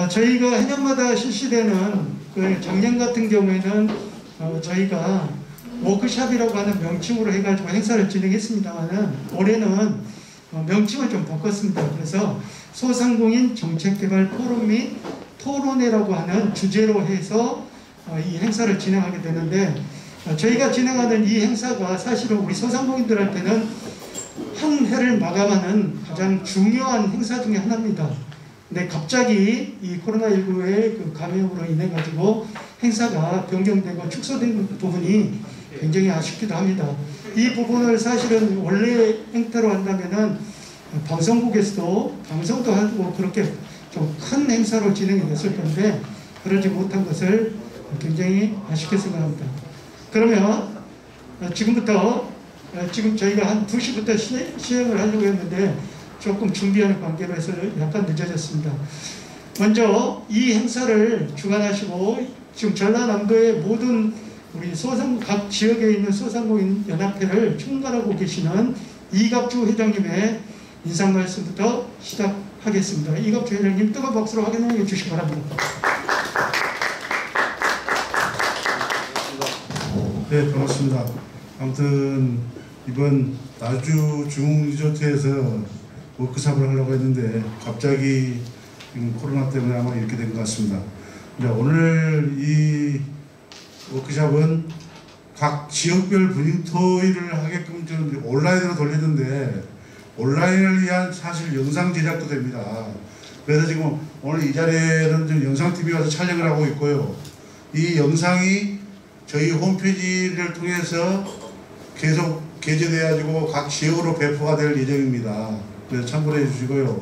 저희가 해년마다 실시되는 그 작년 같은 경우에는 저희가 워크샵이라고 하는 명칭으로 해가지고 행사를 진행했습니다만은 올해는 명칭을 좀 바꿨습니다. 그래서 소상공인 정책개발 포럼 및 토론회라고 하는 주제로 해서 이 행사를 진행하게 되는데, 저희가 진행하는 이 행사가 사실은 우리 소상공인들한테는 한 해를 마감하는 가장 중요한 행사 중에 하나입니다. 근데 갑자기 이 코로나19의 그 감염으로 인해 가지고 행사가 변경되고 축소된 부분이 굉장히 아쉽기도 합니다. 이 부분을 사실은 원래 행태로 한다면은 방송국에서도 방송도 하고 그렇게 좀 큰 행사로 진행이 됐을 건데 그러지 못한 것을 굉장히 아쉽게 생각합니다. 그러면 지금부터 지금 저희가 한 2시부터 시행을 하려고 했는데 조금 준비하는 관계로 해서 약간 늦어졌습니다. 먼저 이 행사를 주관하시고 지금 전라남도의 모든 우리 각 지역에 있는 소상공인 연합회를 총괄하고 계시는 이갑주 회장님의 인사 말씀부터 시작하겠습니다. 이갑주 회장님 뜨거운 박수로 환영해 주시기 바랍니다. 네, 반갑습니다. 아무튼 이번 나주 중리조트에서 워크숍을 하려고 했는데 갑자기 코로나 때문에 아마 이렇게 된 것 같습니다. 오늘 이 워크숍은 각 지역별 분위토의를 하게끔 좀 온라인으로 돌리는데 온라인을 위한 사실 영상 제작도 됩니다. 그래서 지금 오늘 이 자리에는 좀 영상팀이 와서 촬영을 하고 있고요. 이 영상이 저희 홈페이지를 통해서 계속 게재되어가지고 각 지역으로 배포가 될 예정입니다. 그래서 참고해 주시고요.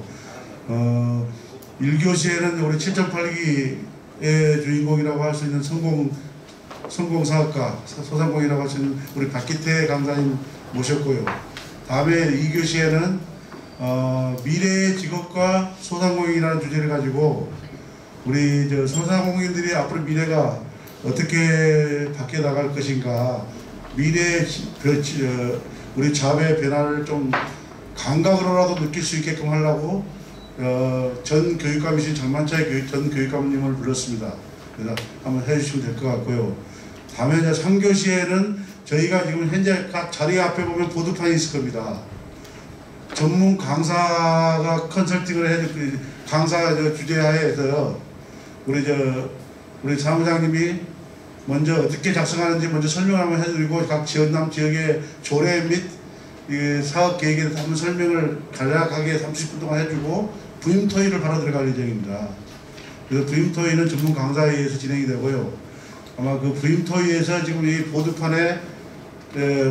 1교시에는 우리 7.8기의 주인공이라고 할 수 있는 성공사학과 소상공이라고 할 수 있는 우리 박기태 강사님 모셨고요. 다음에 2교시에는 미래의 직업과 소상공인이라는 주제를 가지고 우리 소상공인들이 앞으로 미래가 어떻게 바뀌어 나갈 것인가, 미래의 우리 사회의 변화를 좀 감각으로라도 느낄 수 있게끔 하려고 전 교육감이신 장만차의 전 교육감님을 불렀습니다. 그래서 한번 해주시면 될 것 같고요. 다음에 이제 3교시에는 저희가 지금 현재 각 자리 앞에 보면 보드판이 있을 겁니다. 전문 강사가 컨설팅을 해줄 강사 주제하에서 우리 사무장님이 먼저 어떻게 작성하는지 먼저 설명을 한번 해드리고 각 전남 지역의 조례 및 사업 계획에 대해서 한번 설명을 간략하게 30분 동안 해주고 부임 토의를 바로 들어갈 예정입니다. 그래서 부임 토의는 전문 강사에 의해서 진행이 되고요. 아마 그 부임 토의에서 지금 이 보드판에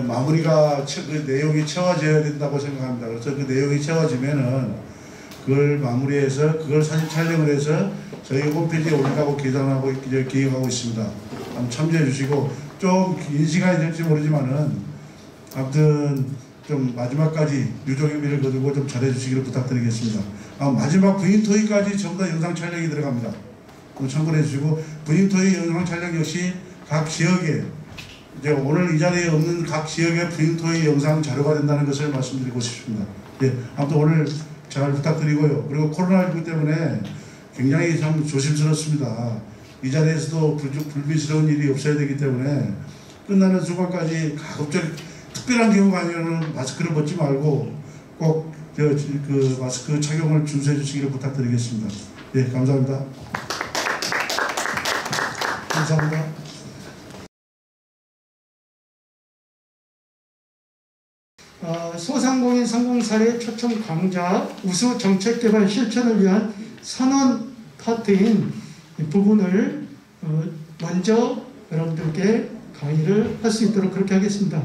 마무리가 그 내용이 채워져야 된다고 생각합니다. 그래서 그 내용이 채워지면은 그걸 마무리해서 그걸 사진 촬영을 해서 저희 홈페이지에 올리라고 계산하고 기획하고 있습니다. 한번 참조해 주시고 좀 긴 시간이 될지 모르지만은 아무튼 좀 마지막까지 유종의미를 거두고 좀 잘해 주시기를 부탁드리겠습니다. 마지막 부임 토의까지 전부 다 영상 촬영이 들어갑니다. 참고해 주시고 부임 토의 영상 촬영 역시 각 지역에 이제 오늘 이 자리에 없는 각 지역의 부임 토의 영상 자료가 된다는 것을 말씀드리고 싶습니다. 예, 아무튼 오늘 잘 부탁드리고요. 그리고 코로나19 때문에 굉장히 참 조심스럽습니다. 이 자리에서도 불미스러운 일이 없어야 되기 때문에 끝나는 순간까지 가급적 특별한 경우가 아니면 마스크를 벗지 말고 꼭 그 마스크 착용을 준수해 주시기를 부탁드리겠습니다. 예, 감사합니다. 감사합니다. 소상공인 성공 사례 초청 강좌 우수 정책개발 실천을 위한 선언 파트인 부분을 먼저 여러분들께 강의를 할 수 있도록 그렇게 하겠습니다.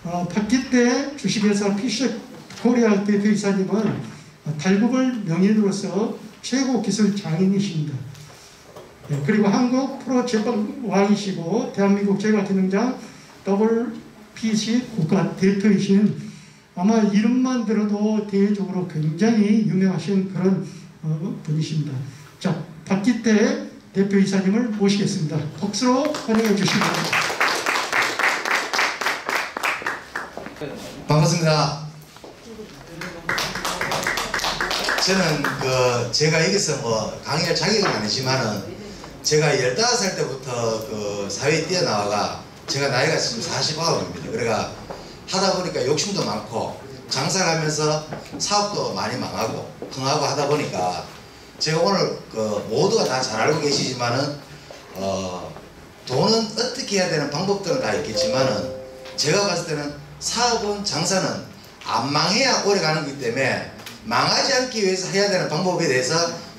박기태 주식회사 피쉬 코리아 대표이사님은 달구글 명인으로서 최고 기술 장인이십니다. 그리고 한국 프로 제빵 왕이시고 대한민국 제과기능장 WPC 국가 대표이신 아마 이름만 들어도 대외적으로 굉장히 유명하신 그런 분이십니다. 자, 박기태 대표이사님을 모시겠습니다. 박수로 환영해 주시기 바랍니다. 반갑습니다. 저는 제가 여기서 뭐 강의할 자격은 아니지만은 제가 15살 때부터 사회에 뛰어나와가 제가 나이가 지금 49입니다. 그러니까 하다 보니까 욕심도 많고 장사를 하면서 사업도 많이 망하고 흥하고 하다 보니까 제가 오늘 모두가 다 잘 알고 계시지만은 돈은 어떻게 해야 되는 방법들은 다 있겠지만은 제가 봤을 때는 사업은 장사는 안 망해야 오래 가는 거기 때문에 망하지 않기 위해서 해야 되는 방법에 대해서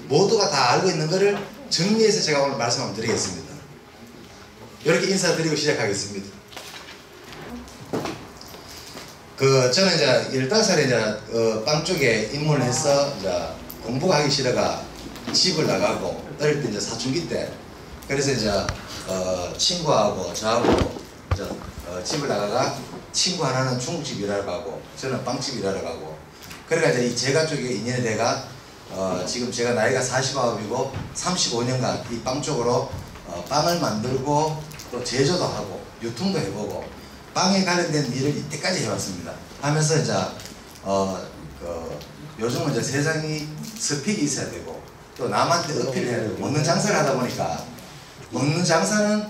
모두가 다 알고 있는 것을 정리해서 제가 오늘 말씀 한번 드리겠습니다. 이렇게 인사드리고 시작하겠습니다. 저는 이제 15살에 이제 빵 쪽에 입문을 해서 이제 공부가 하기 싫어가 집을 나가고 어릴 때 이제 사춘기 때 그래서 이제 친구하고 저하고 이제 집을 나가가 친구 하나는 중국집 일하러 가고 저는 빵집 일하러 가고 그러니까 이제 이 제가 쪽에 인연이 돼가 지금 제가 나이가 49이고 35년간 이 빵 쪽으로 빵을 만들고 또 제조도 하고 유통도 해보고 빵에 관련된 일을 이때까지 해왔습니다. 하면서 이제 요즘은 이제 세상이 스펙이 있어야 되고 또 남한테 어필을 해야 되고 먹는 장사를 하다 보니까 먹는 장사는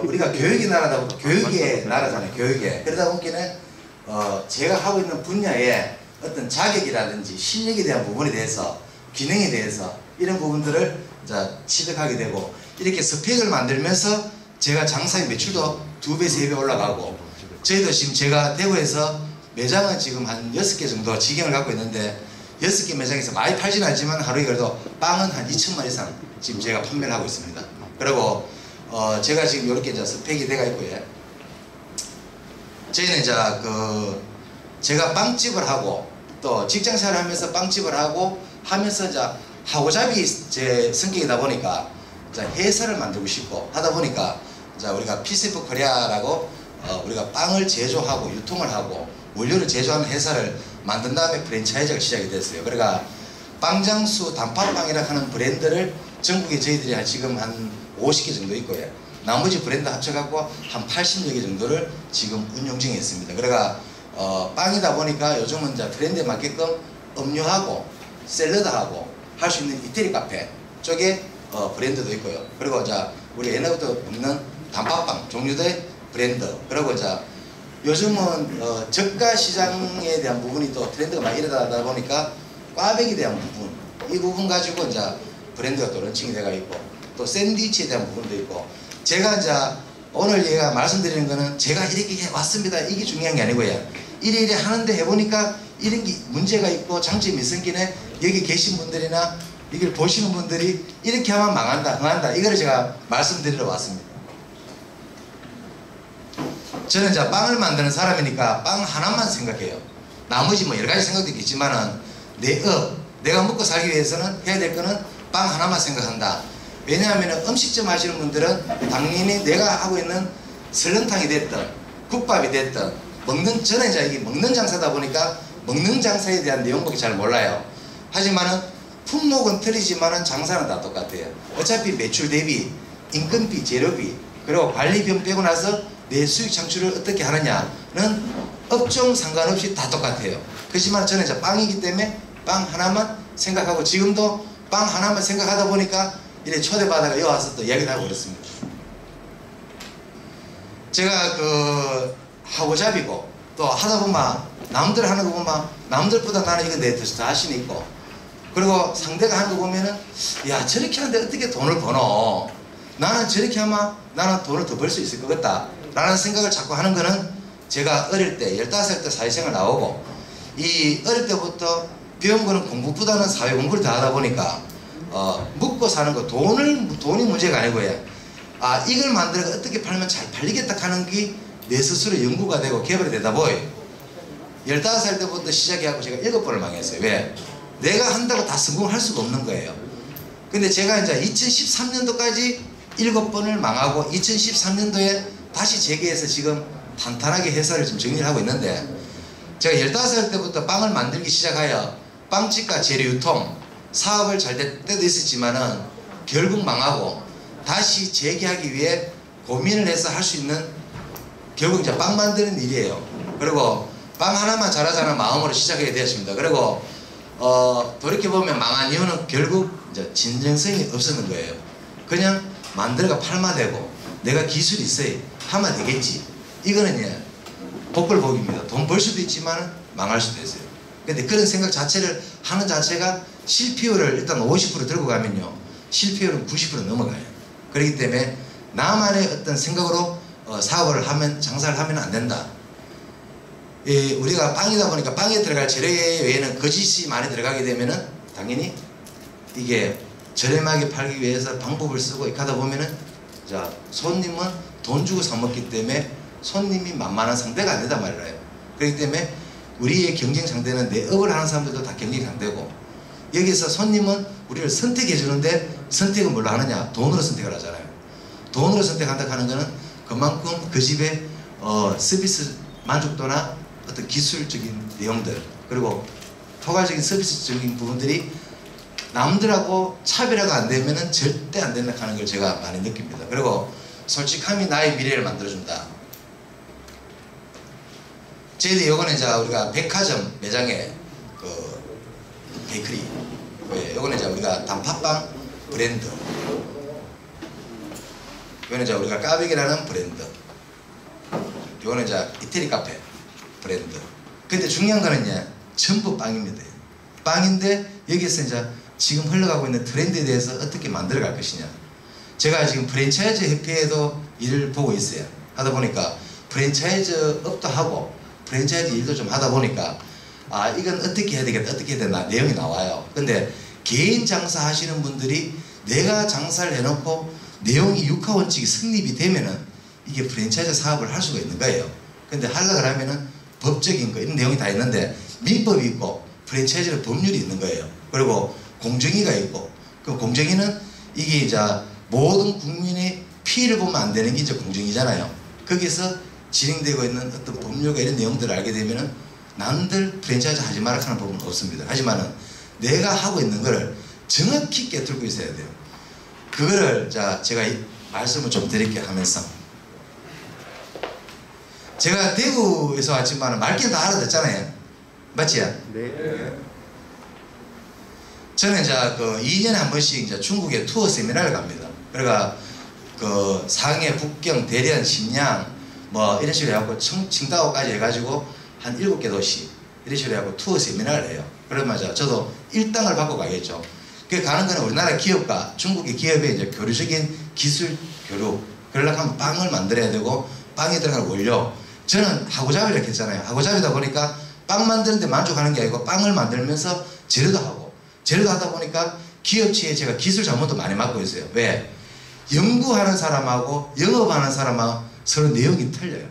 우리가 교육의 나라다 보니까 교육의 나라잖아요. 교육에 그러다 보니까 제가 하고 있는 분야에 어떤 자격이라든지 실력에 대한 부분에 대해서 기능에 대해서 이런 부분들을 이제 취득하게 되고 이렇게 스펙을 만들면서 제가 장사의 매출도 2배, 3배 올라가고 저희도 지금 제가 대구에서 매장은 지금 한 6개 정도 직영을 갖고 있는데 6개 매장에서 많이 팔지는 않지만 하루에 그래도 빵은 한 2천만 이상 지금 제가 판매를 하고 있습니다. 그리고 제가 지금 이렇게 이제 스펙이 돼가 있고요. 저희는 이제 제가 빵집을 하고 또 직장생활을 하면서 빵집을 하고 하면서 이제 하고잡이 제 성격이다 보니까 이제 회사를 만들고 싶고 하다 보니까 이제 우리가 피스프 코리아라고 우리가 빵을 제조하고 유통을 하고 원료를 제조하는 회사를 만든 다음에 프랜차이즈가 시작이 됐어요. 그러니까 빵장수 단팥빵이라고 하는 브랜드를 전국에 저희들이 지금 한 50개 정도 있고요. 나머지 브랜드 합쳐갖고 한 80여 개 정도를 지금 운영 중에 있습니다. 그러니까 빵이다 보니까 요즘은 이제 트렌드에 맞게끔 음료하고 샐러드하고 할 수 있는 이태리 카페 쪽에 브랜드도 있고요. 그리고 이제 우리 옛날부터 먹는 단팥빵 종류의 브랜드 그리고 이제 요즘은 저가 시장에 대한 부분이 또 트렌드가 많이 일어나다 보니까 꽈배기에 대한 부분 이 부분 가지고 이제 브랜드가 또 런칭이 되어 있고 또 샌드위치에 대한 부분도 있고 제가 이제 오늘 얘가 말씀드리는 거는 제가 이렇게 해왔습니다. 이게 중요한 게 아니고요. 이래 하는데 해보니까 이런 게 문제가 있고 장점이 있으니까 여기 계신 분들이나 이걸 보시는 분들이 이렇게 하면 망한다, 흥한다 이거를 제가 말씀드리러 왔습니다. 저는 이제 빵을 만드는 사람이니까 빵 하나만 생각해요. 나머지 뭐 여러 가지 생각도 있겠지만은 내가 먹고 살기 위해서는 해야 될 거는 빵 하나만 생각한다. 왜냐하면 음식점 하시는 분들은 당연히 내가 하고 있는 설렁탕이 됐든 국밥이 됐든 저는 이제 이게 먹는 장사다 보니까 먹는 장사에 대한 내용밖에 잘 몰라요. 하지만은 품목은 틀리지만은 장사는 다 똑같아요. 어차피 매출 대비, 인건비, 재료비, 그리고 관리비용 빼고 나서 내 수익 창출을 어떻게 하느냐는 업종 상관없이 다 똑같아요. 그렇지만 저는 이제 빵이기 때문에 빵 하나만 생각하고 지금도 빵 하나만 생각하다 보니까 이래 초대받아가 여기 와서 또 이야기를 하고 그렇습니다. 제가 하고잡이고 또 하다 보면 남들 하는 거 보면 남들보다 나는 이거 내 더 자신 있고 그리고 상대가 하는 거 보면은 야 저렇게 하는데 어떻게 돈을 버노 나는 저렇게 하면 나는 돈을 더 벌 수 있을 것 같다 라는 생각을 자꾸 하는 거는 제가 어릴 때 15살 때 사회생활 나오고 이 어릴 때부터 배운 거는 공부보다는 사회 공부를 다 하다 보니까 먹고 사는 거 돈이 문제가 아니고요. 이걸 만들어 어떻게 팔면 잘 팔리겠다 하는 게 내 스스로 연구가 되고 개발이 되다 보여 15살 때부터 시작해갖고 제가 7번을 망했어요. 왜? 내가 한다고 다 성공할 수가 없는 거예요. 근데 제가 이제 2013년도까지 7번을 망하고 2013년도에 다시 재개해서 지금 탄탄하게 회사를 지금 정리를 하고 있는데 제가 15살 때부터 빵을 만들기 시작하여 빵집과 재료 유통 사업을 잘 될 때도 있었지만은 결국 망하고 다시 재개하기 위해 고민을 해서 할 수 있는 결국 이제 빵 만드는 일이에요. 그리고 빵 하나만 잘하자는 마음으로 시작하게 되었습니다. 그리고 돌이켜보면 망한 이유는 결국 이제 진정성이 없었는 거예요. 그냥 만들어가 팔면 되고 내가 기술이 있어야 하면 되겠지. 이거는 예, 복불복입니다. 돈 벌 수도 있지만 망할 수도 있어요. 근데 그런 생각 자체를 하는 자체가 실패율을 일단 50% 들고 가면요, 실패율은 90% 넘어가요. 그렇기 때문에 나만의 어떤 생각으로 사업을 하면, 장사를 하면 안 된다. 우리가 빵이다 보니까 빵에 들어갈 재료 외에는 거짓이 많이 들어가게 되면은 당연히 이게 저렴하게 팔기 위해서 방법을 쓰고 이렇게 하다 보면은, 자, 손님은 돈 주고 사 먹기 때문에 손님이 만만한 상대가 안 된단 말이에요. 그렇기 때문에 우리의 경쟁 상대는 내 업을 하는 사람들도 다 경쟁 상대고, 여기서 손님은 우리를 선택해 주는데 선택은 뭘로 하느냐? 돈으로 선택을 하잖아요. 돈으로 선택한다 하는 거는 그만큼 그 집의 서비스 만족도나 어떤 기술적인 내용들, 그리고 포괄적인 서비스적인 부분들이 남들하고 차별화가 안 되면은 절대 안 된다 하는 걸 제가 많이 느낍니다. 그리고 솔직함이 나의 미래를 만들어준다. 저희들 요거는 이제 우리가 백화점 매장에 그 베이커리, 요거는 이제 우리가 단팥빵 브랜드, 요거는 이제 우리가 까베기라는 브랜드, 요거는 이제 이태리 카페 브랜드. 근데 중요한 거는요, 전부 빵입니다. 빵인데 여기서 이제 지금 흘러가고 있는 트렌드에 대해서 어떻게 만들어갈 것이냐. 제가 지금 프랜차이즈 협회에도 일을 보고 있어요. 하다 보니까 프랜차이즈 업도 하고 프랜차이즈 일도 좀 하다 보니까, 아, 이건 어떻게 해야 되겠다, 어떻게 해야 되나 내용이 나와요. 근데 개인 장사 하시는 분들이 내가 장사를 해놓고 내용이 육하원칙이 성립이 되면은 이게 프랜차이즈 사업을 할 수가 있는 거예요. 근데 하려고 하면은 법적인 거 이런 내용이 다 있는데, 민법이 있고 프랜차이즈는 법률이 있는 거예요. 그리고 공정위가 있고, 그 공정위는 이게 이제 모든 국민의 피해를 보면 안 되는 게 이제 공정위잖아요. 거기서 진행되고 있는 어떤 법률과 이런 내용들을 알게 되면은 남들 프랜차이즈 하지 마라 하는 부분은 없습니다. 하지만은 내가 하고 있는 거를 정확히 깨뚫고 있어야 돼요. 그거를 제가 말씀을 좀 드릴게요. 하면서 제가 대구에서 왔지만 말귀는 다 알아듣잖아요. 맞지? 네. 저는 이제 그 2년에 한 번씩 이제 중국에 투어 세미나를 갑니다. 그러니까 그 상해, 북경, 대련, 심양 뭐 이런 식으로 해갖고 칭다오까지 해가지고 한 7개 도시 이런 식으로 해갖고 투어 세미나를 해요. 그러면 저도 일당을 받고 가겠죠. 그 가는 거는 우리나라 기업과 중국의 기업의 이제 교류적인 기술 교류. 그러려고 하면 빵을 만들어야 되고 빵에 들어갈 원료. 저는 하고잡이를 이렇게 했잖아요. 하고잡이다 보니까 빵 만드는데 만족하는 게 아니고 빵을 만들면서 재료도 하고, 재료도 하다 보니까 기업체에 제가 기술 자문도 많이 맡고 있어요. 왜? 연구하는 사람하고 영업하는 사람하고 서로 내용이 틀려요.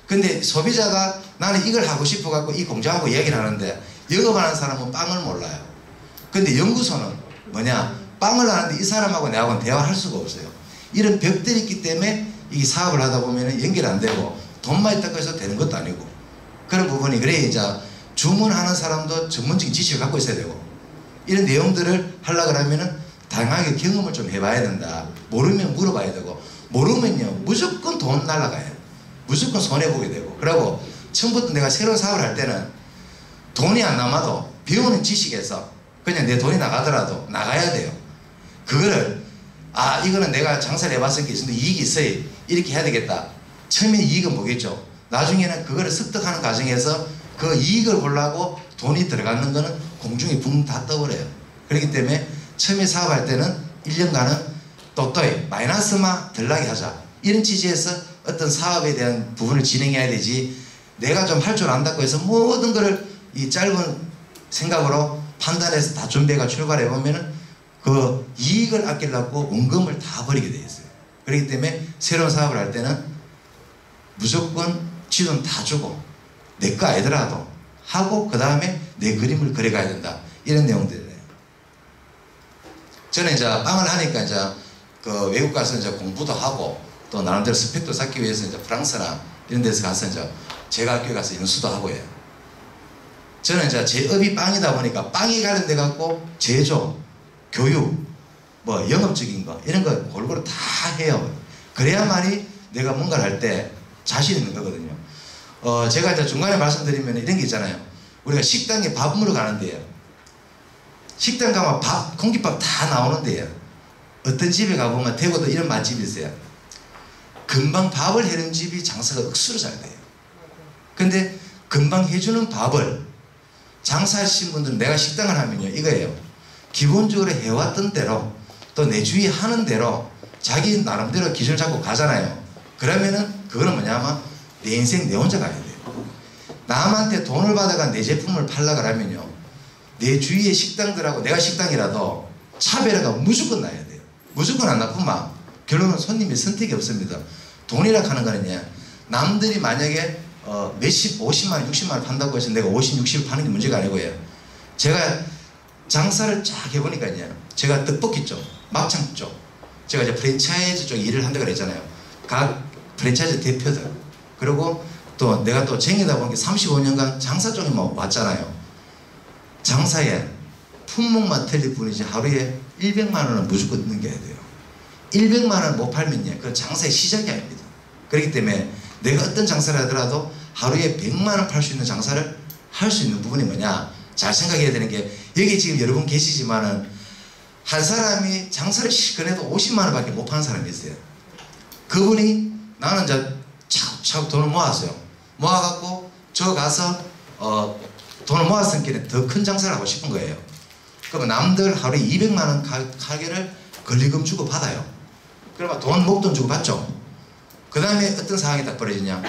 근데 소비자가 나는 이걸 하고 싶어 갖고 이 공장하고 이야기를 하는데, 영업하는 사람은 빵을 몰라요. 근데 연구소는 뭐냐? 빵을 하는데 이 사람하고 내하고는 대화할 수가 없어요. 이런 벽들이 있기 때문에 이 사업을 하다 보면 연결 안 되고 돈만 있다고 해서 되는 것도 아니고, 그런 부분이, 그래 이제 주문하는 사람도 전문적인 지식을 갖고 있어야 되고, 이런 내용들을 하려고 하면은 다양하게 경험을 좀 해봐야 된다. 모르면 물어봐야 되고, 모르면요 무조건 돈 날라가요. 무조건 손해보게 되고. 그리고 처음부터 내가 새로운 사업을 할 때는 돈이 안 남아도 배우는 지식에서 그냥 내 돈이 나가더라도 나가야 돼요. 그거를, 아, 이거는 내가 장사를 해봤으니까 이익이 있어야 이렇게 해야 되겠다. 처음에 이익은 뭐겠죠. 나중에는 그거를 습득하는 과정에서 그 이익을 보려고 돈이 들어가는 거는 공중에 붕 다 떠버려요. 그렇기 때문에 처음에 사업할 때는 1년간은 또또이 마이너스만 덜 나게 하자. 이런 취지에서 어떤 사업에 대한 부분을 진행해야 되지, 내가 좀 할 줄 안다고 해서 모든 거를 이 짧은 생각으로 판단해서 다 준비해가 출발해 보면은 그 이익을 아끼려고 원금을 다 버리게 돼 있어요. 그렇기 때문에 새로운 사업을 할 때는 무조건 지돈 다 주고 내 거 아니더라도 하고 그 다음에 내 그림을 그려가야 된다. 이런 내용들이에요. 저는 이제 빵을 하니까 이제 그 외국 가서 이제 공부도 하고 또 나름대로 스펙도 쌓기 위해서 이제 프랑스나 이런 데서 가서 이제 제가 학교에 가서 연수도 하고 해요. 저는 이제 제 업이 빵이다 보니까 빵에 관련돼 갖고 제조, 교육, 뭐 영업적인 거 이런 거 골고루 다 해요. 그래야만이 내가 뭔가를 할 때 자신 있는 거거든요. 제가 이제 중간에 말씀드리면 이런 게 있잖아요. 우리가 식당에 밥 먹으러 가는데요. 식당 가면 밥, 공깃밥 다 나오는데요. 어떤 집에 가보면 대구도 이런 맛집이 있어요. 금방 밥을 해는 집이 장사가 억수로 잘 돼요. 근데 금방 해주는 밥을 장사하시는 분들은 내가 식당을 하면요 이거예요. 기본적으로 해왔던 대로 또 내 주위에 하는 대로 자기 나름대로 기준을 잡고 가잖아요. 그러면은 그거는 뭐냐면 내 인생 내 혼자 가야 돼요. 남한테 돈을 받아가 내 제품을 팔라 그러면요 내 주위의 식당들하고 내가 식당이라도 차별화가 무조건 나야 돼요. 무조건 안 나쁘면 결론은 손님이 선택이 없습니다. 돈이라 하는 거는요 남들이 만약에 몇십 50만원 60만원 판다고 해서 내가 50, 60을 파는 게 문제가 아니고요. 제가 장사를 쫙 해보니까요 제가 떡볶이 쪽, 막창 쪽 제가 이제 프랜차이즈 쪽 일을 한다고 그랬잖아요. 각 프랜차이즈 대표들 그리고 또 내가 또 쟁이다 보니까 35년간 장사 쪽에 뭐 왔잖아요. 장사에 품목만 틀릴 뿐이지 하루에 100만원은 무조건 넘겨야 돼요. 100만원 못 팔면요 그건 장사의 시작이 아닙니다. 그렇기 때문에 내가 어떤 장사를 하더라도 하루에 100만원 팔 수 있는 장사를 할 수 있는 부분이 뭐냐 잘 생각해야 되는 게 여기 지금 여러분 계시지만은 한 사람이 장사를 시작해도 50만원 밖에 못 파는 사람이 있어요. 그분이 나는 이제 차곡차곡 돈을 모았어요. 모아갖고 저 가서 돈을 모았으니까 더 큰 장사를 하고 싶은 거예요. 그러면 남들 하루에 200만원 가게를 권리금 주고 받아요. 그러면 돈 목돈 주고 받죠. 그 다음에 어떤 상황이 딱 벌어지냐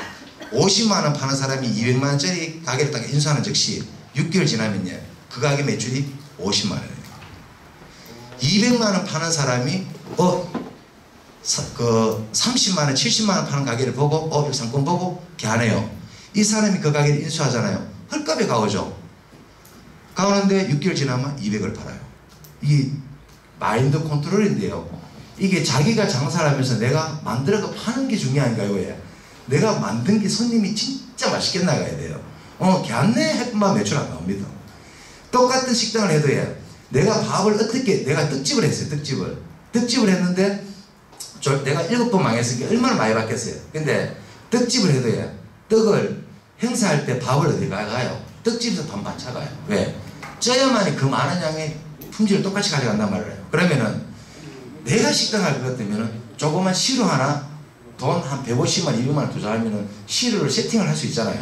50만원 파는 사람이 200만원짜리 가게를 딱 인수하는 즉시 6개월 지나면요 그 가게 매출이 50만원이에요. 200만원 파는 사람이 그 30만원 70만원 파는 가게를 보고 이 상권 보고 개하네요. 이 사람이 그 가게를 인수하잖아요. 헐값에 가오죠. 가오는데 6개월 지나면 200을 팔아요. 이 마인드 컨트롤인데요. 이게 자기가 장사를 하면서 내가 만들어서 파는 게 중요한가요? 왜? 내가 만든 게 손님이 진짜 맛있게 나가야 돼요. 걔안내 해뿐만 매출 안 나옵니다. 똑같은 식당을 해도 내가 밥을 어떻게 내가 떡집을 했어요. 떡집을 했는데 내가 7번 망했으니까 얼마나 많이 받겠어요. 근데 떡집을 해도 떡을 행사할 때 밥을 어디 가요? 떡집에서 반반 차가요. 왜? 쪄야만이 그 많은 양의 품질을 똑같이 가져간단 말이에요. 그러면은 내가 식당 할 것 같으면은 조그만 시루 하나 돈 한 150만 200만 투자하면은 시루를 세팅을 할 수 있잖아요.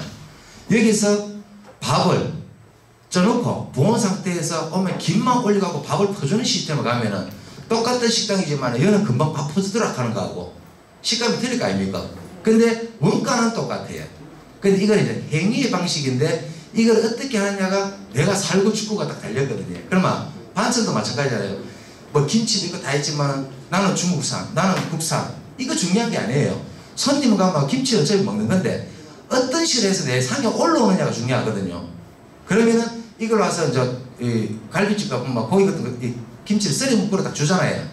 여기서 밥을 쪄놓고 부은 상태에서 오면 김만 올려갖고 밥을 퍼주는 시스템을 가면은 똑같은 식당이지만 얘는 금방 밥 퍼주더라 하는 거하고 식감이 틀릴 거 아닙니까? 근데 원가는 똑같아요. 근데 이건 이제 행위의 방식인데 이걸 어떻게 하느냐가 내가 살고 죽고가 딱 달렸거든요. 그러면 반찬도 마찬가지잖아요. 뭐 김치도 있고 다 있지만 나는 중국산, 나는 국산 이거 중요한 게 아니에요. 손님 가면 김치 어차피 먹는 건데 어떤 식으로 해서 내 상에 올라오느냐가 중요하거든요. 그러면은 이걸 와서 이제 갈비집 가보면 막 고기 같은 거 김치를 썰어 묶으러 딱 주잖아요.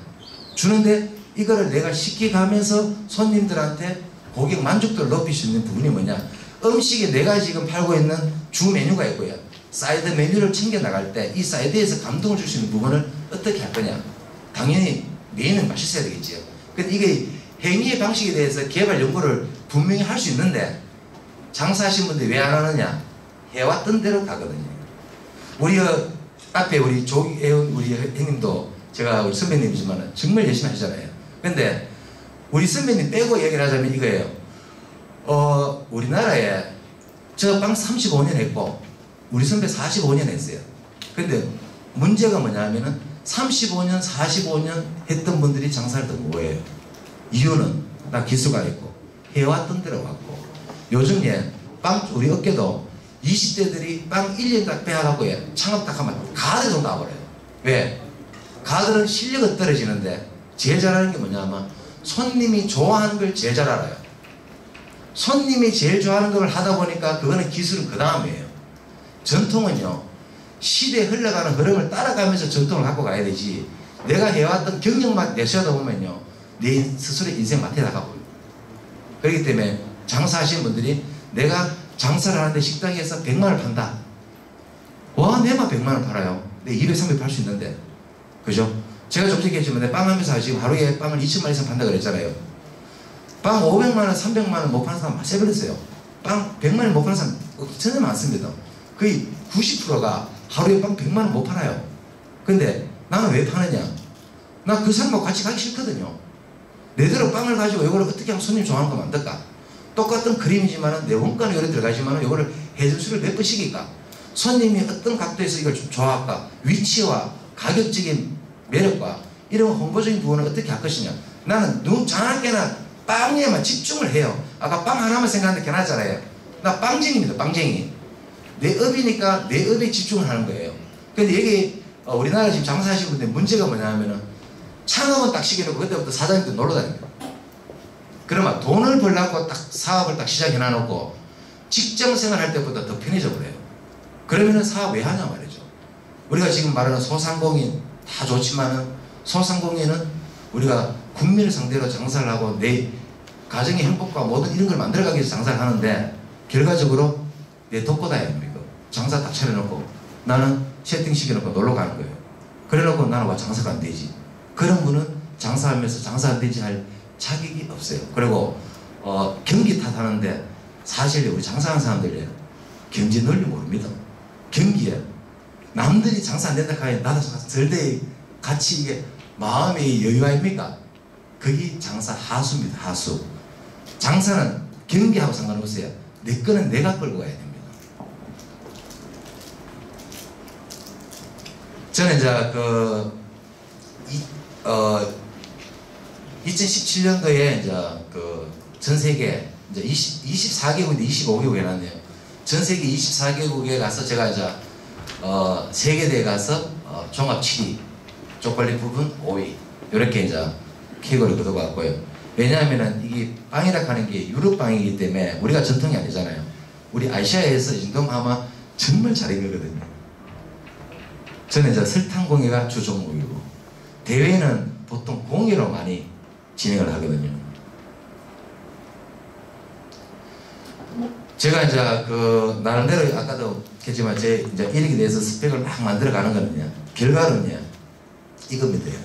주는데 이거를 내가 시켜가면서 손님들한테 고객 만족도를 높일 수 있는 부분이 뭐냐 음식에 내가 지금 팔고 있는 주 메뉴가 있고요. 사이드 메뉴를 챙겨 나갈 때 이 사이드에서 감동을 줄 수 있는 부분을 어떻게 할 거냐 당연히 메인은 맛있어야 되겠지요. 근데 이게 행위의 방식에 대해서 개발 연구를 분명히 할 수 있는데 장사하신 분들이 왜 안 하느냐 해왔던 대로 가거든요. 우리 앞에 우리 조기애운 우리 형님도 제가 우리 선배님이지만 정말 열심히 하시잖아요. 근데 우리 선배님 빼고 얘기를 하자면 이거예요. 우리나라에 저 빵 35년 했고 우리 선배 45년 했어요. 근데 문제가 뭐냐면은 35년 45년 했던 분들이 장사를 더 뭐예요? 이유는 나 기수가 있고 해왔던 대로 왔고 요즘 빵 우리 업계도 20대들이 빵 1년 딱 빼앗고 창업 딱 하면 가드 좀 나와버려요. 왜? 가드는 실력은 떨어지는데 제일 잘하는 게 뭐냐면 손님이 좋아하는 걸 제일 잘 알아요. 손님이 제일 좋아하는 걸 하다 보니까 그거는 기술은 그 다음이에요. 전통은요 시대에 흘러가는 흐름을 따라가면서 전통을 갖고 가야 되지 내가 해왔던 경력만 내쉬다 보면요 내 스스로의 인생 마트에 나가고 그렇기 때문에 장사하시는 분들이 내가 장사를 하는데 식당에서 100만원 판다. 와 내만 100만원 팔아요. 내 200, 300 팔 수 있는데 그죠? 제가 좀 전에 했지만 빵 하면서 지금 하루에 빵을 2천만 이상 판다 그랬잖아요. 빵 500만원, 300만원 못 파는 사람 세버렸어요. 빵 100만원 못 파는 사람 전혀 많습니다. 거의 90%가 하루에 빵 100만원 못 팔아요. 근데 나는 왜 파느냐? 나 그 사람하고 같이 가기 싫거든요. 내대로 빵을 가지고 이걸 어떻게 하면 손님 좋아하는 거 만들까? 똑같은 그림이지만은 내 원가는 요리 들어가지만은 요거를 해전수를 몇 번씩일까? 손님이 어떤 각도에서 이걸 좀 좋아할까? 위치와 가격적인 매력과 이런 홍보적인 부분을 어떻게 할 것이냐? 나는 너무 장학계나 빵에만 집중을 해요. 아까 빵 하나만 생각하는데 괜찮잖아요. 나 빵쟁이입니다. 빵쟁이. 내 업이니까 내 업에 집중을 하는 거예요. 근데 여기 우리나라 지금 장사하시는 분들 문제가 뭐냐면은 창업은 딱 시켜놓고 그때부터 사장님들 놀러 다닙니다. 그러면 돈을 벌려고 딱 사업을 딱 시작해 놔놓고 직장생활 할 때보다 더 편해져 버려요. 그러면은 사업 왜 하냐 말이죠. 우리가 지금 말하는 소상공인 다 좋지만은 소상공인은 우리가 국민을 상대로 장사를 하고 내 가정의 행복과 모든 이런 걸 만들어가기 위해서 장사를 하는데 결과적으로 내 독고다야 됩니까? 장사 딱 차려놓고 나는 세팅시켜놓고 놀러 가는 거예요. 그래놓고 나는 와 장사가 안 되지. 그런 분은 장사하면서 장사 안 되지 할 자격이 없어요. 그리고 경기 탓하는데 사실 우리 장사하는 사람들이 경제 논리 모릅니다. 경기에 남들이 장사 안 된다 하면 나도 절대 같이 이게 마음의 여유가 아닙니까? 그게 장사 하수입니다. 하수. 장사는 경기하고 상관없어요. 내 거는 내가 끌고 가야 됩니다. 저는 이제 2017년도에 이제 전 세계 이제 24개국인데 25개국에 났네요. 전 세계 24개국에 가서 제가 이제 세계대회 가서 종합 7위, 쪽팔린 부분 5위 이렇게 이제 킥을 거둬갔고요. 왜냐하면은 이게 빵이라 하는 게 유럽 빵이기 때문에 우리가 전통이 아니잖아요. 우리 아시아에서 이 정도면 아마 정말 잘한 거거든요. 저는 이제 설탕 공예가 주 종목이고 대회는 보통 공예로 많이 진행을 하거든요. 제가 이제 나름대로 아까도 했지만 제 이제 이력에 대해서 스펙을 막 만들어가는 거는요. 결과는요. 이겁니다.